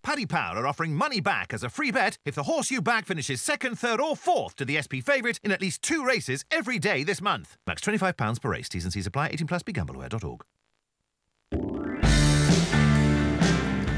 Paddy Power are offering money back as a free bet if the horse you back finishes second, third or fourth to the SP favourite in at least 2 races every day this month. Max £25 per race. T's and C's apply. 18 plus. BeGambleAware.org.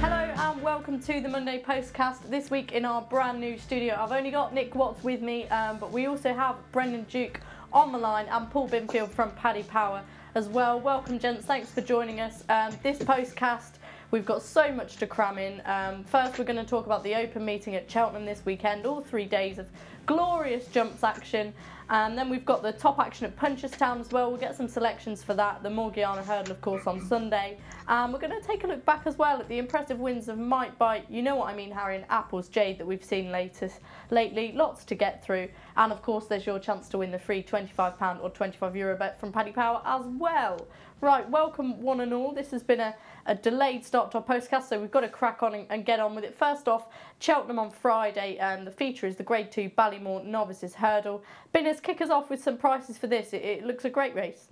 Hello and welcome to the Monday Postcast. This week in our brand new studio, I've only got Nick Watts with me, but we also have Brendan Duke on the line and Paul Binfield from Paddy Power as well. Welcome, gents. Thanks for joining us. This Postcast, we've got so much to cram in. First, we're going to talk about the open meeting at Cheltenham this weekend, all 3 days of glorious jumps action. And then we've got the top action at Punchestown as well. We'll get some selections for that. The Morgiana Hurdle, of course, on Sunday. We're going to take a look back as well at the impressive wins of Might Bite, you know what I mean, Harry, and Apple's Jade that we've seen lately. Lots to get through. And, of course, there's your chance to win the free £25 or €25 bet from Paddy Power as well. Right, welcome one and all. This has been a delayed start to our postcast, so we've got to crack on and get on with it. First off, Cheltenham on Friday, and the feature is the Grade 2 Ballymore Novices Hurdle. Binners, kick us off with some prices for this. It looks a great race.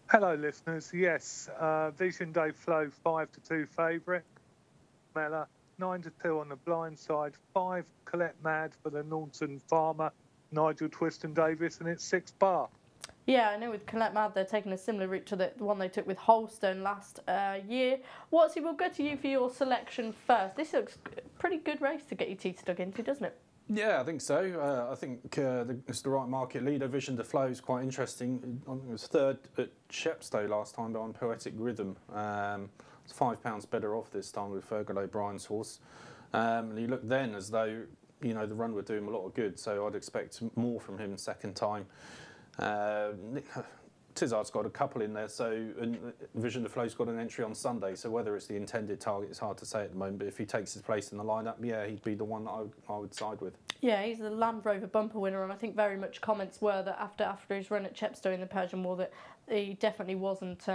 Hello, listeners. Yes, Vision Day Flow 5-2 favourite. Mella 9-2 on the blind side. 5 Colette Mad for the Naunton Farmer. Nigel Twiston Davis, and it's 6 bar. Yeah, I know with Colette Mad they're taking a similar route to the one they took with Holstone last year. Watsy, we'll go to you for your selection first. This looks a pretty good race to get your teeth stuck into, doesn't it? Yeah, I think so. I think it's the right market leader. Vision de Flow is quite interesting. It was third at Chepstow last time, but on Poetic Rhythm. It's £5 better off this time with Fergal O'Brien's horse. And he looked then as though, you know, the run would do him a lot of good, so I'd expect more from him second time. Tizard's got a couple in there, and Vision de Flow's got an entry on Sunday, so whether it's the intended target is hard to say at the moment, but if he takes his place in the lineup, yeah, he'd be the one that I would side with. Yeah, he's the Land Rover bumper winner, and I think very much comments were that after his run at Chepstow in the Persian War that he definitely wasn't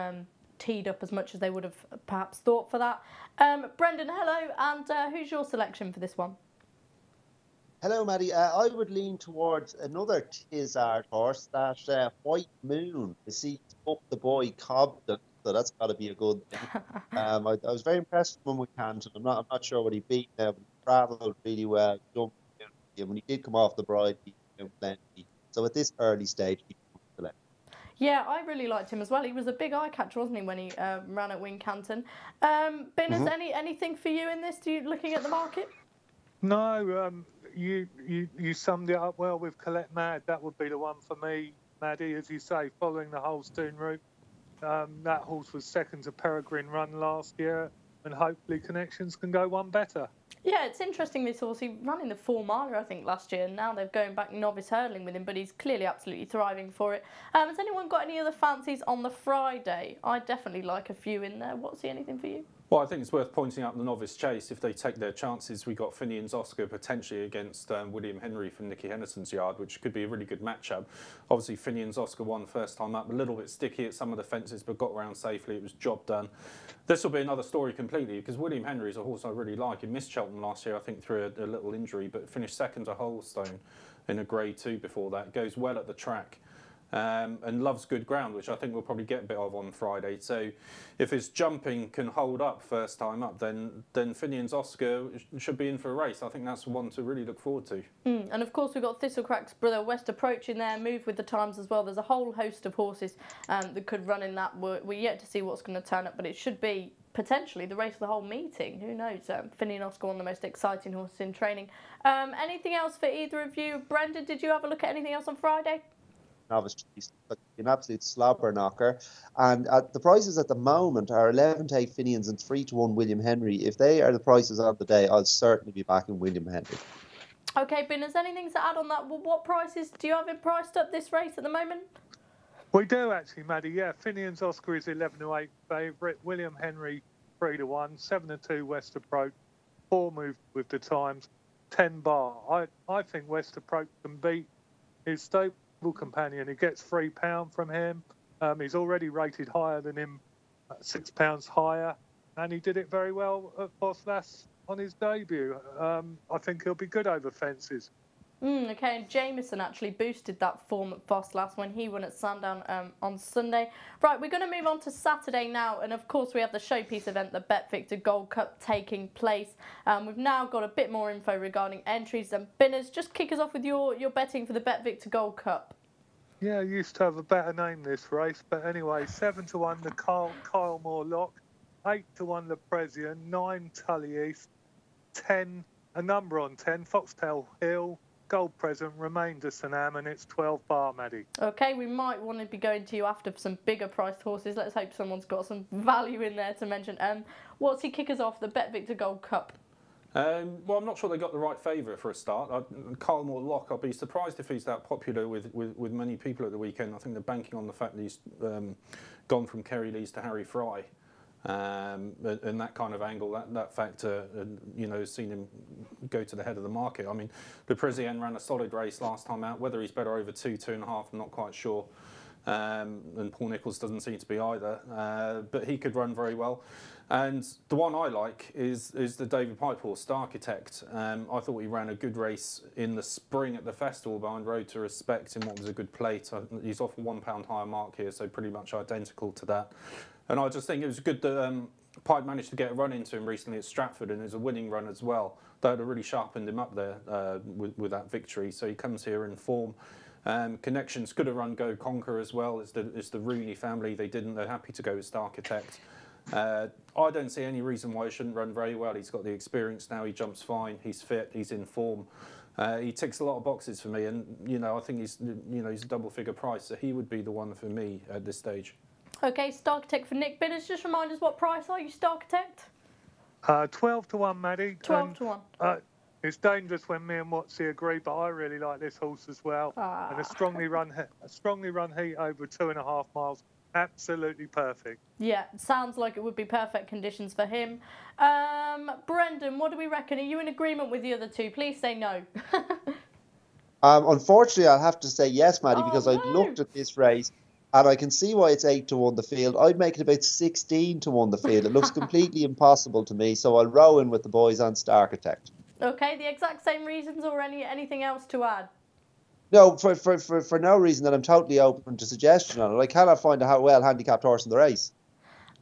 teed up as much as they would have perhaps thought for that. Brendan, hello, and who's your selection for this one? Hello, Maddie. I would lean towards another Tizard horse, that White Moon. I see up the boy Cobden, so that's got to be a good thing. I was very impressed with him with Canton. I'm not sure what he beat now, but he travelled really well. When he did come off the bride, he did plenty. So at this early stage, he select. Yeah, I really liked him as well. He was a big eye catcher, wasn't he, when he ran at Wincanton? Binners, anything for you in this? Looking at the market? No, you summed it up well with Colette Mad. That would be the one for me, Maddie, as you say, following the Holstein route. That horse was second to Peregrine Run last year, and hopefully Connections can go one better. Yeah, it's interesting, this horse. He ran in the 4-miler, I think, last year, and now they're going back novice hurdling with him, but he's clearly absolutely thriving for it. Has anyone got any other fancies on the Friday? I'd definitely like a few in there. What's anything for you? Well, I think it's worth pointing out the novice chase. If they take their chances, we got Finian's Oscar potentially against William Henry from Nicky Henderson's yard, which could be a really good matchup. Obviously, Finian's Oscar won first time up, a little bit sticky at some of the fences, but got around safely. It was job done. This will be another story completely, because William Henry is a horse I really like. He missed Cheltenham last year, I think, through a little injury, but finished second to Holstone in a Grade 2 before that. Goes well at the track. And loves good ground, which I think we'll probably get a bit of on Friday. So if his jumping can hold up first time up, then Finian's Oscar should be in for a race. I think that's one to really look forward to. And of course we've got Thistlecrack's brother West Approach in there, move with the times as well. There's a whole host of horses that could run in that. We're yet to see what's going to turn up, but it should be potentially the race of the whole meeting. Who knows? Finian Oscar, one of the most exciting horses in training. Anything else for either of you? Brendan, did you have a look at anything else on Friday? Novice chase, an absolute slobber knocker, and the prices at the moment are 11-8 Finian's and 3-1 William Henry. If they are the prices of the day, I'll certainly be backing William Henry. Okay, Ben, is there anything to add on that? Well, what prices do you have it priced up this race at the moment? We do actually, Maddie. Yeah, Finian's Oscar is 11-8 favourite. William Henry 3-1, 7-2 West Approach, 4 move with the times, 10 bar. I think West Approach can beat his stable companion. He gets £3 from him. He's already rated higher than him, £6 higher, and he did it very well at Postcast on his debut. I think he'll be good over fences. Okay, and Jameson actually boosted that form at Foss when he won at Sandown on Sunday. Right, we're going to move on to Saturday now, and of course we have the showpiece event, the Bet Victor Gold Cup, taking place. We've now got a bit more info regarding entries and binners. Just kick us off with your betting for the Bet Victor Gold Cup. Yeah, used to have a better name this race, but anyway, 7-1 the Kyle Moore Lock, 8-1 the Prezian, 9 Tully East, 10 a number on 10 Foxtail Hill, Gold Present, Remainder St Am, and it's 12 bar, Maddie. Okay, we might want to be going to you after some bigger priced horses. Let's hope someone's got some value in there to mention. What's he kick us off, the Bet Victor Gold Cup? Well, I'm not sure they got the right favourite for a start. Kyle Moore Lock, I'll be surprised if he's that popular with many people at the weekend. I think they're banking on the fact that he's gone from Kerry Lees to Harry Fry. And that kind of angle, that factor, you know, has seen him go to the head of the market. I mean, the Prezian ran a solid race last time out. Whether he's better over 2.5, I'm not quite sure. And Paul Nicholls doesn't seem to be either. But he could run very well. And the one I like is the David Pipe horse, Star Architect. I thought he ran a good race in the spring at the festival behind Road to Respect in what was a good plate. He's off a £1 higher mark here, so pretty much identical to that. And I just think it was good that Pipe managed to get a run into him recently at Stratford, and it was a winning run as well. That had really sharpened him up there with that victory. So he comes here in form. Connections could have run Go Conquer as well. It's the Rooney family. They didn't. They're happy to go with Star Architect. I don't see any reason why he shouldn't run very well. He's got the experience now. He jumps fine. He's fit. He's in form. He ticks a lot of boxes for me, and you know I think he's a double-figure price, so he would be the one for me at this stage. Okay, Star Architect for Nick Binners. Just remind us, what price are you, Star Architect? 12-1, Maddie. 12-1. It's dangerous when me and Watsy agree, but I really like this horse as well. And a strongly run heat over 2.5 miles. Absolutely perfect. Yeah, it sounds like it would be perfect conditions for him. Brendan, what do we reckon? Are you in agreement with the other two? Please say no. Unfortunately, I'll have to say yes, Maddie, because I looked at this race and I can see why it's 8-1 the field. I'd make it about 16-1 the field. It looks completely impossible to me, so I'll row in with the boys on Star Architect. Okay, the exact same reasons or anything else to add? No, for no reason, that I'm totally open to suggestion on it. I cannot find a well handicapped horse in the race.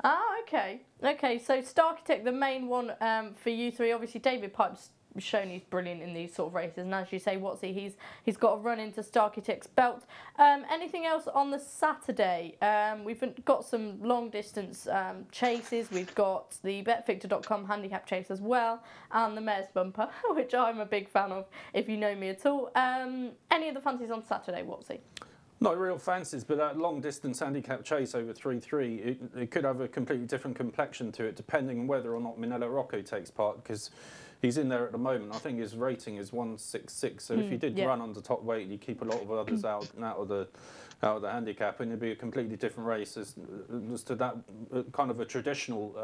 Ah, okay. Okay, so Star Architect, the main one for you three. Obviously, David Pipe's shown he's brilliant in these sort of races, and as you say, Watsy, he's got a run into Star Architect's belt. Anything else on the Saturday? We've got some long distance chases. We've got the BetVictor.com handicap chase as well, and the Mayor's Bumper, which I'm a big fan of, if you know me at all. Any of the fancies on Saturday, Watsy? Not real fancies, but that long distance handicap chase over 3-3, it could have a completely different complexion to it, depending on whether or not Minella Rocco takes part, because he's in there at the moment. I think his rating is 166. So if he did run under top weight, you keep a lot of others out of the handicap, and it'd be a completely different race as to that kind of a traditional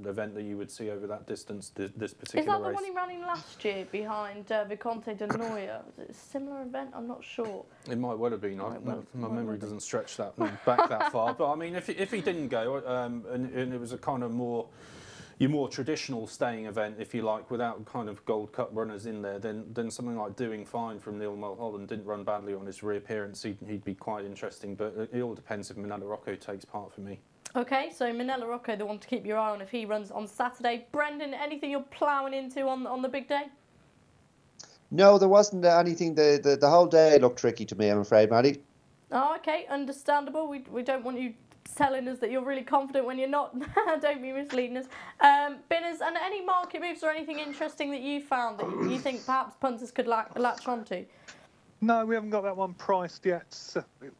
event that you would see over that distance. This particular race. Is that the one he ran in last year behind Vicomte de Noia? Was it a similar event? I'm not sure. It might well have been. My memory doesn't stretch back that far. But I mean, if he didn't go, and it was a kind of your more traditional staying event, if you like, without kind of Gold Cup runners in there, then something like Doing Fine from Neil Mulholland didn't run badly on his reappearance. He'd be quite interesting, but it all depends if Minella Rocco takes part for me. Okay, so Minella Rocco, the one to keep your eye on if he runs on Saturday. Brendan, anything you're ploughing into on the big day? No, there wasn't anything. The whole day looked tricky to me, I'm afraid, Maddie. Oh, okay, understandable. We don't want you telling us that you're really confident when you're not. Don't be misleading us. Binners, and any market moves or anything interesting that you found that you think perhaps punters could latch onto? No, we haven't got that one priced yet,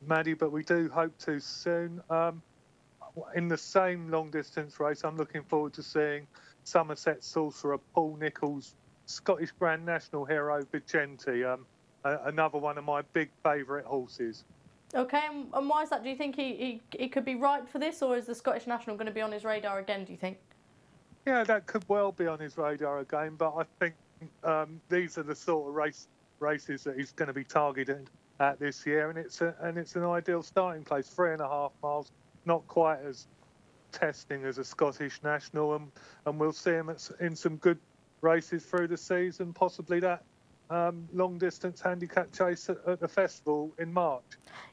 Maddie, but we do hope to soon. In the same long distance race, I'm looking forward to seeing Somerset Sorcerer Paul Nicholls, Scottish Grand National hero Vicente, another one of my big favourite horses. Okay, and why is that? Do you think he could be right for this, or is the Scottish National going to be on his radar again, do you think? Yeah, that could well be on his radar again, but I think these are the sort of races that he's going to be targeted at this year, and it's an ideal starting place. 3.5 miles, not quite as testing as a Scottish National, and we'll see him in some good races through the season, possibly that long distance handicap chase at the festival in March.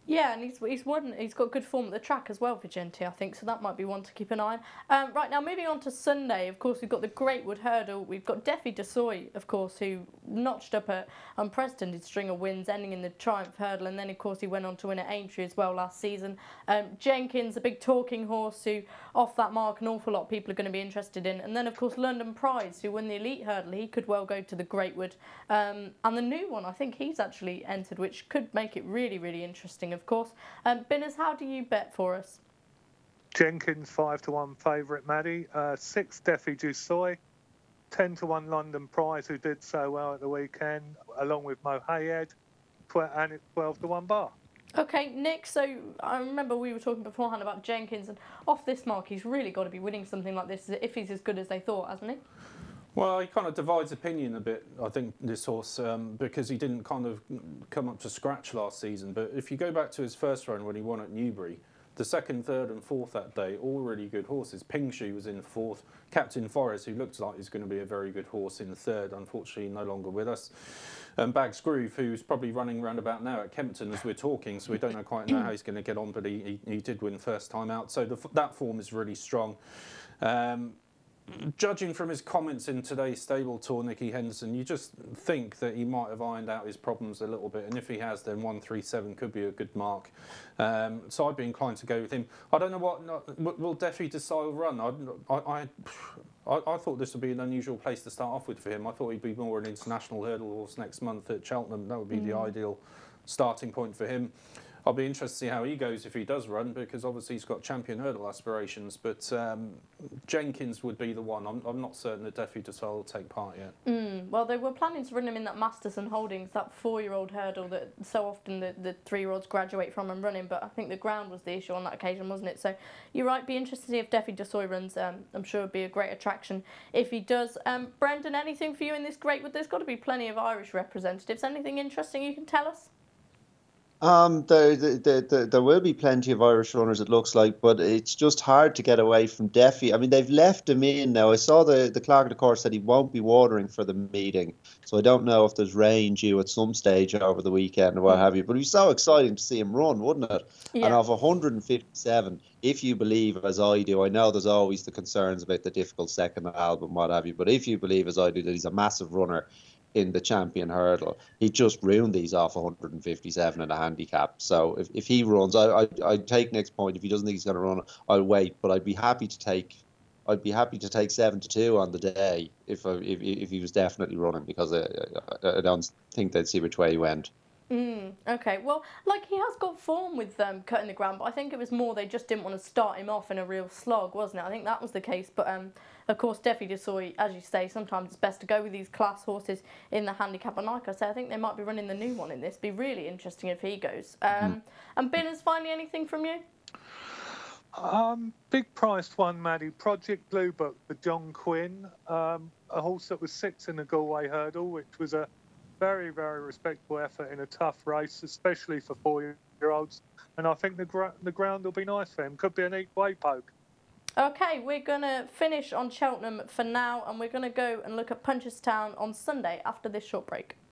Yeah, and he's got good form at the track as well for Genty, I think, so that might be one to keep an eye on. Right, now moving on to Sunday, of course, we've got the Greatwood Hurdle. We've got Defi Desoy, of course, who notched up an unprecedented string of wins, ending in the Triumph Hurdle, and then, of course, he went on to win at Aintree as well last season. Jenkins, a big talking horse, who, off that mark, an awful lot of people are going to be interested in. And then, of course, London Prize, who won the Elite Hurdle. He could well go to the Greatwood. And the new one, I think he's actually entered, which could make it really, really interesting, of course. Binners, how do you bet for us? Jenkins 5-1 favourite, Maddie. 6 Defi Desoy, 10-1 London Prize, who did so well at the weekend, along with Mohayed, and it's 12-1 Bar. Okay, Nick, so I remember we were talking beforehand about Jenkins, and off this mark, he's really got to be winning something like this if he's as good as they thought, hasn't he? Well, he kind of divides opinion a bit, I think, this horse, because he didn't kind of come up to scratch last season. But if you go back to his first run when he won at Newbury, the second, third and fourth that day, all really good horses. Pingshu was in fourth. Captain Forrest, who looks like he's going to be a very good horse, in third, unfortunately no longer with us. Bags Groove, who's probably running around about now at Kempton as we're talking, so we don't quite know how he's going to get on, but he did win first time out. So that form is really strong. Judging from his comments in today's stable tour, Nicky Henderson, you just think that he might have ironed out his problems a little bit, and if he has, then 137 could be a good mark. So I'd be inclined to go with him. I don't know what will Defi Desoy run. I thought this would be an unusual place to start off with for him. I thought he'd be more an international hurdle horse next month at Cheltenham. That would be the ideal starting point for him. I'll be interested to see how he goes if he does run, because obviously he's got champion hurdle aspirations. But Jenkins would be the one. I'm not certain that Defi Desoy will take part yet. Well, they were planning to run him in that Masterson Holdings, that 4-year-old hurdle that so often the 3-year-olds graduate from and running. But I think the ground was the issue on that occasion, wasn't it? So you're right. Be interested to see if Defi Desoy runs. I'm sure it'd be a great attraction if he does. Brendan, anything for you in this Greatwood? There's got to be plenty of Irish representatives. Anything interesting you can tell us? There will be plenty of Irish runners, it looks like, but it's just hard to get away from Defi. I mean, they've left him in now. I saw the clerk of the course said he won't be watering for the meeting, so I don't know if there's rain due at some stage over the weekend or what have you. But it was so exciting to see him run, wouldn't it? Yeah. And of 157, if you believe as I do, I know there's always the concerns about the difficult second album, what have you, but if you believe as I do that he's a massive runner in the champion hurdle, he just ruined these off 157 in a handicap. So if he runs, I'd take Nick's point. If he doesn't think he's going to run, I'll wait. But I'd be happy to take 7-2 on the day if he was definitely running, because I don't think they'd see which way he went. Okay, well, like, he has got form with cutting the ground, but I think it was more they just didn't want to start him off in a real slog, wasn't it? I think that was the case. But of course, Defi Desoy, as you say, sometimes it's best to go with these class horses in the handicap. And like I say, I think they might be running the new one in this. Be really interesting if he goes. And Binners, finally, anything from you? Big priced one, Maddie. Project Blue Book for John Quinn, a horse that was 6th in the Galway Hurdle, which was a very, very respectable effort in a tough race, especially for 4-year-olds. And I think the ground will be nice for him. Could be a neat way poke. Okay, we're going to finish on Cheltenham for now, and we're going to go and look at Punchestown on Sunday after this short break.